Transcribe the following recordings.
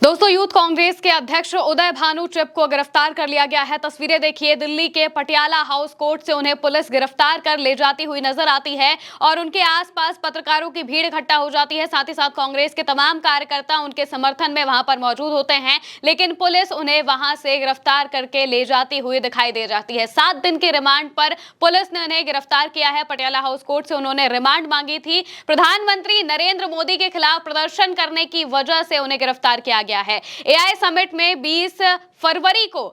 दोस्तों, यूथ कांग्रेस के अध्यक्ष उदय भानु चिप को गिरफ्तार कर लिया गया है। तस्वीरें देखिए, दिल्ली के पटियाला हाउस कोर्ट से उन्हें पुलिस गिरफ्तार कर ले जाती हुई नजर आती है और उनके आसपास पत्रकारों की भीड़ इकट्ठा हो जाती है। साथ ही साथ कांग्रेस के तमाम कार्यकर्ता उनके समर्थन में वहां पर मौजूद होते हैं, लेकिन पुलिस उन्हें वहां से गिरफ्तार करके ले जाती हुई दिखाई दे जाती है। 7 दिन के रिमांड पर पुलिस ने उन्हें गिरफ्तार किया है। पटियाला हाउस कोर्ट से उन्होंने रिमांड मांगी थी। प्रधानमंत्री नरेंद्र मोदी के खिलाफ प्रदर्शन करने की वजह से उन्हें गिरफ्तार किया गया है। एआई समिट में 20 फरवरी को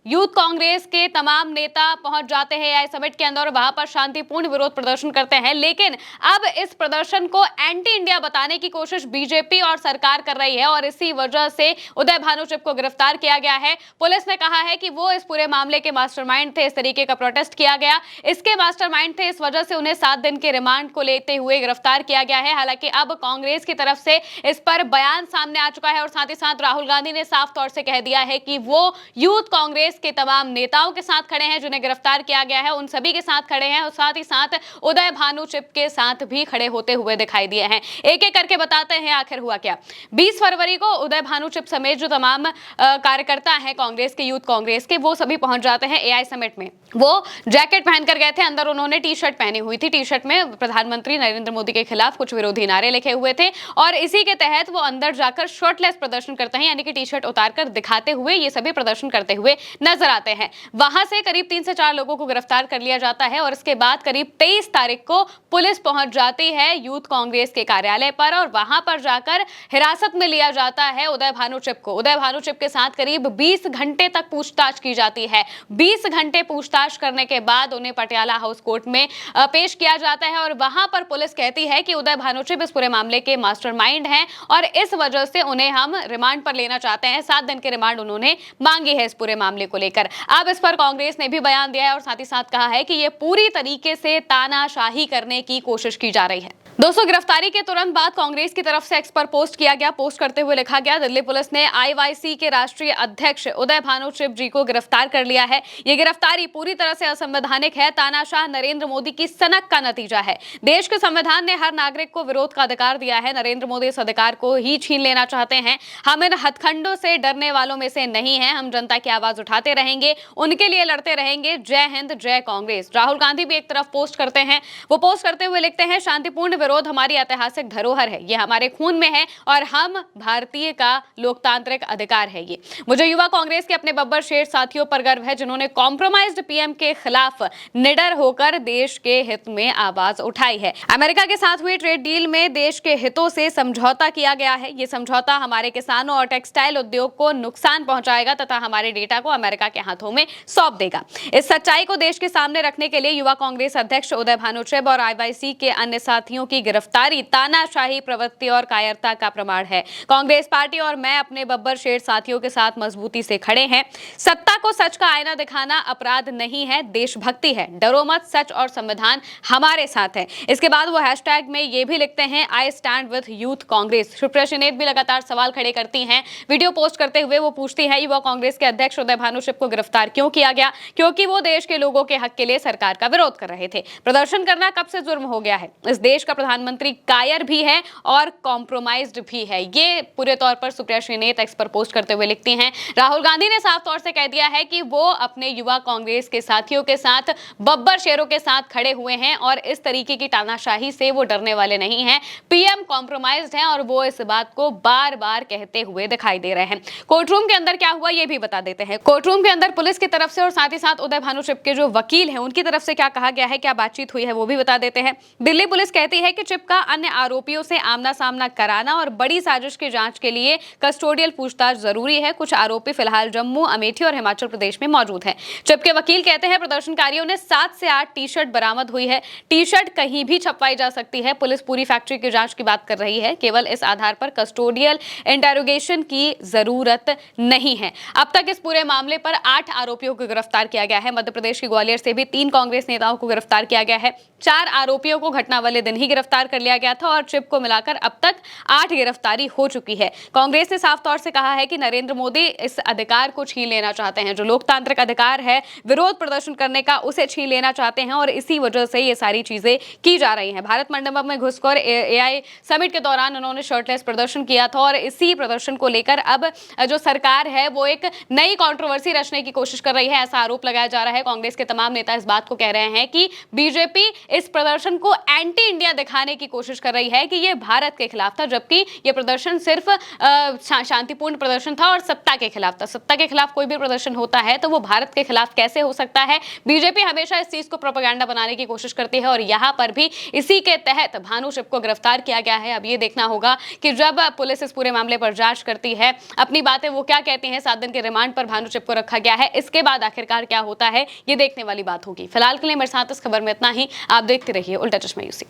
यूथ कांग्रेस के तमाम नेता पहुंच जाते हैं एआई समिट के अंदर, वहां पर शांतिपूर्ण विरोध प्रदर्शन करते हैं। लेकिन अब इस प्रदर्शन को एंटी इंडिया बताने की कोशिश बीजेपी और सरकार कर रही है और इसी वजह से उदय भानु चिप को गिरफ्तार किया गया है। पुलिस ने कहा है कि वो इस पूरे मामले के मास्टरमाइंड थे। इस तरीके का प्रोटेस्ट किया गया, इसके मास्टरमाइंड थे, इस वजह से उन्हें 7 दिन के रिमांड को लेते हुए गिरफ्तार किया गया है। हालांकि अब कांग्रेस की तरफ से इस पर बयान सामने आ चुका है और साथ ही साथ राहुल गांधी ने साफ तौर से कह दिया है कि वो यूथ कांग्रेस के तमाम नेताओं के साथ खड़े हैं जिन्हें गिरफ्तार किया गया है, उन सभी के साथ खड़े हैं और साथ ही साथ उदय भानु चिप के साथ भी खड़े होते हुए दिखाई दिए हैं। एक एक करके बताते हैं आखिर हुआ क्या। 20 फरवरी को उदय भानु चिप समेत जो तमाम कार्यकर्ता हैं कांग्रेस के, यूथ कांग्रेस के, वो सभी पहुंच जाते हैं एआई समिट में। वो जैकेट पहनकर गए थे, अंदर उन्होंने टी शर्ट पहनी हुई थी। टी शर्ट में प्रधानमंत्री नरेंद्र मोदी के खिलाफ कुछ विरोधी नारे लिखे हुए थे और इसी के तहत वो अंदर जाकर शर्टलेस प्रदर्शन करते हैं, यानी कि टी शर्ट उतारकर दिखाते हुए ये सभी प्रदर्शन करते हुए नजर आते हैं। वहां से करीब 3 से 4 लोगों को गिरफ्तार कर लिया जाता है और इसके बाद करीब 23 तारीख को पुलिस पहुंच जाती है यूथ कांग्रेस के कार्यालय पर और वहां पर जाकर हिरासत में लिया जाता है उदय भानु चिप को। उदय भानु चिप के साथ करीब 20 घंटे तक पूछताछ की जाती है। 20 घंटे पूछताछ करने के बाद उन्हें पटियाला हाउस कोर्ट में पेश किया जाता है और वहां पर पुलिस कहती है कि उदय भानु चिप इस पूरे मामले के मास्टरमाइंड हैं और इस वजह से उन्हें हम रिमांड पर लेना चाहते हैं। 7 दिन के रिमांड उन्होंने मांगी है इस पूरे मामले को लेकर। अब इस पर कांग्रेस ने भी बयान दिया है और साथ ही साथ कहा है कि यह पूरी तरीके से तानाशाही करने की कोशिश की जा रही है। दोस्तों, गिरफ्तारी के तुरंत बाद कांग्रेस की तरफ से एक्स पर पोस्ट किया गया। पोस्ट करते हुए लिखा गया, दिल्ली पुलिस ने आईवाईसी के राष्ट्रीय अध्यक्ष उदय भानु चिप जी को गिरफ्तार कर लिया है। ये गिरफ्तारी पूरी तरह से असंवैधानिक है, तानाशाह नरेंद्र मोदी की सनक का नतीजा है। देश के संविधान ने हर नागरिक को विरोध का अधिकार दिया है। नरेंद्र मोदी इस अधिकार को ही छीन लेना चाहते हैं। हम इन हथखंडों से डरने वालों में से नहीं है। हम जनता की आवाज उठाते रहेंगे, उनके लिए लड़ते रहेंगे। जय हिंद, जय कांग्रेस। राहुल गांधी भी एक तरफ पोस्ट करते हैं। वो पोस्ट करते हुए लिखते हैं, शांतिपूर्ण विरोध हमारी ऐतिहासिक धरोहर है, ये हमारे खून में है और हम भारतीय का लोकतांत्रिक अधिकार है। ये मुझे युवा कांग्रेस के अपने बब्बर शेर साथियों पर गर्व है जिन्होंने कॉम्प्रोमाइज्ड पीएम के खिलाफ निडर होकर देश के हित में आवाज उठाई है। अमेरिका के साथ हुई ट्रेड डील में देश के हितों से समझौता किया गया है। ये समझौता हमारे किसानों और टेक्सटाइल उद्योग को नुकसान पहुंचाएगा तथा हमारे डेटा को अमेरिका के हाथों में सौंप देगा। इस सच्चाई को देश के सामने रखने के लिए युवा कांग्रेस अध्यक्ष उदय भानु चिप और आईवाईसी के अन्य साथियों की गिरफ्तारी तानाशाही प्रवृत्ति और कायरता का प्रमाण है। कांग्रेस पार्टी और मैं अपने बब्बर शेर साथियों के साथ मजबूती से खड़े हैं। सत्ता को सच का आईना दिखाना अपराध नहीं है, देशभक्ति है। डरो मत, सच और संविधान हमारे साथ है। इसके बाद वो हैशटैग में ये भी लिखते हैं, I stand with youth Congress. Supriya Shrinate भी लगातार सवाल खड़े करती हैं। वीडियो पोस्ट करते हुए वो पूछती है, युवा कांग्रेस के अध्यक्ष उदय भानु चिप को गिरफ्तार क्यों किया गया? क्योंकि वो देश के लोगों के हक के लिए सरकार का विरोध कर रहे थे। प्रदर्शन करना कब से जुर्म हो गया है? इस देश का प्रधानमंत्री कायर भी है और कॉम्प्रोमाइज्ड भी है। ये पूरे तौर पर सुप्रिया श्रीनेत एक्स पर पोस्ट करते हुए लिखती हैं। राहुल गांधी ने साफ तौर से कह दिया है कि वो अपने युवा कांग्रेस के साथियों के साथ, बब्बर शेरों के साथ खड़े हुए हैं और इस तरीके की तानाशाही से वो डरने वाले नहीं हैं। पीएम कॉम्प्रोमाइज्ड हैं और वो इस बात को बार बार कहते हुए दिखाई दे रहे हैं। कोर्टरूम के अंदर क्या हुआ ये भी बता देते हैं। कोर्टरूम के अंदर पुलिस की तरफ से और साथ ही साथ उदय भानु चिप के जो वकील हैं उनकी तरफ से क्या कहा गया है, क्या बातचीत हुई है, वो भी बता देते हैं। दिल्ली पुलिस कहती है कि चिप का अन्य आरोपियों से आमना सामना कराना और बड़ी साजिश की जांच के लिए कस्टोडियल पूछताछ जरूरी है। कुछ आरोपी फिलहाल जम्मू, अमेठी और हिमाचल प्रदेश में मौजूद हैं। चिप के वकील कहते हैं, प्रदर्शनकारियों ने 7 से 8 टी शर्ट बरामद हुई है। टी शर्ट कहीं भी छपवाई जा सकती है। पुलिस पूरी फैक्ट्री की जांच की बात कर रही है। केवल इस आधार पर कस्टोडियल इंटेरोगेशन की जरूरत नहीं है। अब तक इस पूरे मामले पर 8 आरोपियों को गिरफ्तार किया गया है। मध्य प्रदेश के ग्वालियर से भी 3 कांग्रेस नेताओं को गिरफ्तार किया गया है। 4 आरोपियों को घटना वाले दिन ही गिरफ्तार गिरफ्तार कर लिया गया था और चिप को मिलाकर अब तक 8 गिरफ्तारी हो चुकी है। कांग्रेस ने साफ तौर से कहा है कि नरेंद्र मोदी इस अधिकार को छीन लेना चाहते हैं, जो लोकतांत्रिक अधिकार है विरोध प्रदर्शन करने का, उसे छीन लेना चाहते हैं और इसी वजह से ये सारी चीजें की जा रही हैं। भारत मंडपम में घुसकर एआई समिट के दौरान उन्होंने शर्टलेस प्रदर्शन किया था और इसी प्रदर्शन को लेकर अब जो सरकार है वो एक नई कंट्रोवर्सी रचने की कोशिश कर रही है, ऐसा आरोप लगाया जा रहा है। कांग्रेस के तमाम नेता इस बात को कह रहे हैं कि बीजेपी इस प्रदर्शन को एंटी इंडिया दिखाने की कोशिश कर रही है कि ये भारत के खिलाफ था, जबकि ये प्रदर्शन सिर्फ शांतिपूर्ण प्रदर्शन था और सत्ता के खिलाफ था। सत्ता के खिलाफ कोई भी प्रदर्शन होता है तो वो भारत के खिलाफ कैसे हो सकता है? बीजेपी हमेशा इस चीज को प्रोपेगेंडा बनाने की कोशिश करती है और यहां पर भी इसी के तहत भानु चिप को गिरफ्तार किया गया है। अब ये देखना होगा कि जब पुलिस इस पूरे मामले पर जांच करती है, अपनी बातें वो क्या कहती हैं। 7 दिन के रिमांड पर भानु चिप को रखा गया है, इसके बाद आखिरकार क्या होता है ये देखने वाली बात होगी। फिलहाल के लिए मेरे साथ इस खबर में इतना ही। आप देखते रहिए उल्टा चश्मा यूसी।